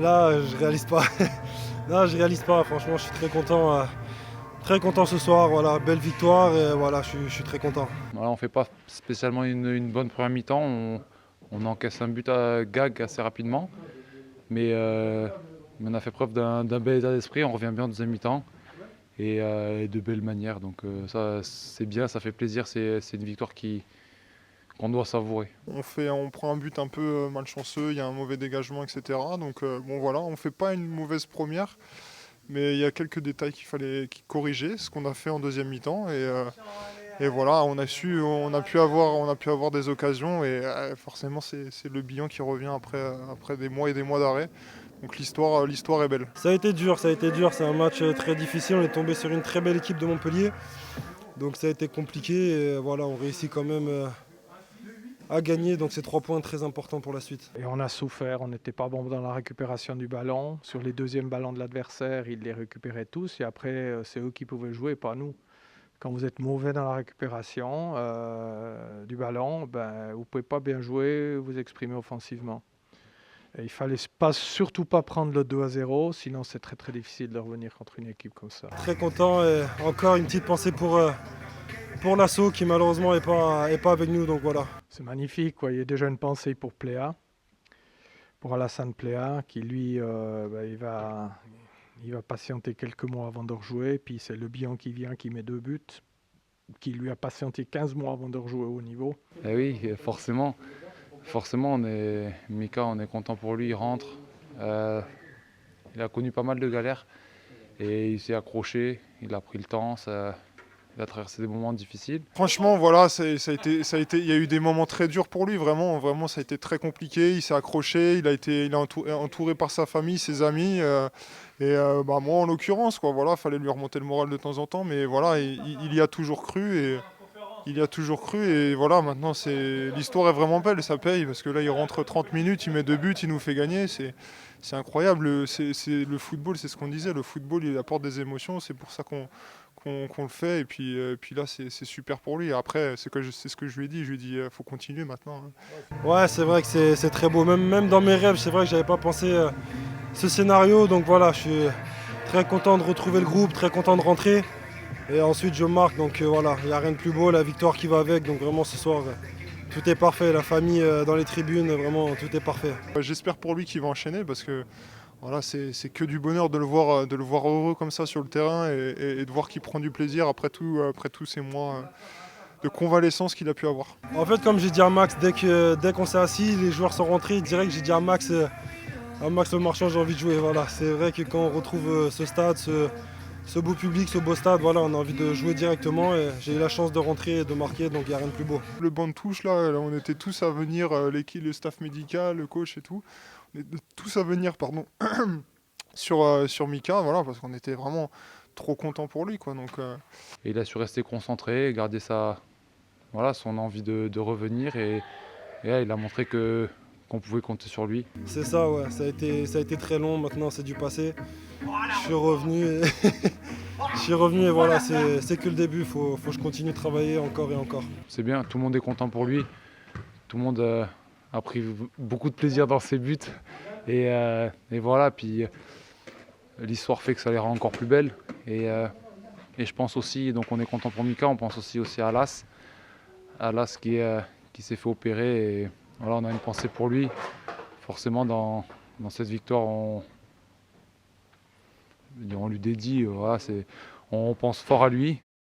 Là, je réalise pas. Là, je réalise pas. Franchement, je suis très content ce soir. Voilà, belle victoire et voilà, je suis très content. Voilà, on ne fait pas spécialement une bonne première mi-temps. On encaisse un but à gag assez rapidement. Mais on a fait preuve d'un bel état d'esprit. On revient bien en deuxième mi-temps et de belles manières. Donc ça, c'est bien, ça fait plaisir. C'est une victoire qu'on doit savourer. On prend un but un peu malchanceux, il y a un mauvais dégagement, etc. Donc bon voilà, on fait pas une mauvaise première, mais il y a quelques détails qu'il fallait corriger, ce qu'on a fait en deuxième mi-temps. Et voilà, on a pu avoir des occasions et forcément c'est le bilan qui revient après des mois et des mois d'arrêt. Donc l'histoire est belle. Ça a été dur. C'est un match très difficile. On est tombé sur une très belle équipe de Montpellier. Donc ça a été compliqué. Et voilà, on réussit quand même à gagner. Donc c'est 3 points très importants pour la suite. Et on a souffert, on n'était pas bon dans la récupération du ballon. Sur les deuxièmes ballons de l'adversaire, ils les récupéraient tous et après, c'est eux qui pouvaient jouer, pas nous. Quand vous êtes mauvais dans la récupération du ballon, ben, vous ne pouvez pas bien jouer, vous exprimer offensivement. Et il fallait surtout pas prendre le 2-0, sinon c'est très très difficile de revenir contre une équipe comme ça. Très content et encore une petite pensée pour l'assaut qui malheureusement est pas avec nous. Donc voilà. C'est magnifique, quoi. Il y a déjà une pensée pour Pléa, pour Alassane Pléa, qui lui, il va patienter quelques mois avant de rejouer. Puis c'est Le Bihan qui vient, qui met 2 buts, qui lui a patienté 15 mois avant de rejouer au haut niveau. Eh oui, forcément. Forcément, Mika, on est content pour lui, il rentre. Il a connu pas mal de galères et il s'est accroché, il a pris le temps, il a traversé des moments difficiles. Franchement, voilà, il y a eu des moments très durs pour lui, vraiment, ça a été très compliqué. Il s'est accroché, il est entouré par sa famille, ses amis, moi en l'occurrence, quoi. Voilà, fallait lui remonter le moral de temps en temps, mais voilà, il y a toujours cru et voilà, maintenant l'histoire est vraiment belle, ça paye parce que là il rentre 30 minutes, il met 2 buts, il nous fait gagner, c'est incroyable. Le football, c'est ce qu'on disait, le football il apporte des émotions, c'est pour ça qu'on le fait. Et puis là, c'est super pour lui. Après, c'est ce que je lui ai dit. Je lui ai dit, faut continuer maintenant, hein. Ouais, c'est vrai que c'est très beau. Même dans mes rêves, c'est vrai que j'avais pas pensé ce scénario. Donc voilà, je suis très content de retrouver le groupe, très content de rentrer. Et ensuite, je marque. Donc voilà, il n'y a rien de plus beau. La victoire qui va avec. Donc vraiment, ce soir, tout est parfait. La famille dans les tribunes, vraiment, tout est parfait. J'espère pour lui qu'il va enchaîner parce que voilà, c'est que du bonheur de le voir heureux comme ça sur le terrain et de voir qu'il prend du plaisir après tous ces mois de convalescence qu'il a pu avoir. En fait, comme j'ai dit à Max, dès qu'on s'est assis, les joueurs sont rentrés, direct, j'ai dit à Max le Marchand, j'ai envie de jouer. Voilà. C'est vrai que quand on retrouve ce stade, ce beau public, ce beau stade, voilà, on a envie de jouer directement. Et j'ai eu la chance de rentrer et de marquer, donc il n'y a rien de plus beau. Le banc de touche, là, on était tous à venir, l'équipe, le staff médical, le coach et tout. On était tous à venir, pardon, sur Mika, voilà, parce qu'on était vraiment trop contents pour lui, quoi. Donc, Et il a su rester concentré, garder son envie de revenir et là, il a montré qu'on pouvait compter sur lui. C'est ça, ouais, ça a été très long, maintenant c'est du passé. Je suis revenu et voilà, c'est que le début, faut que je continue de travailler encore et encore. C'est bien, tout le monde est content pour lui. Tout le monde a pris beaucoup de plaisir dans ses buts. Et voilà, puis l'histoire fait que ça les rend encore plus belles. Et je pense aussi, donc on est content pour Mika, on pense aussi à Alas. Alas qui s'est fait opérer. Et voilà, on a une pensée pour lui. Forcément, dans cette victoire, on lui dédie, voilà, on pense fort à lui.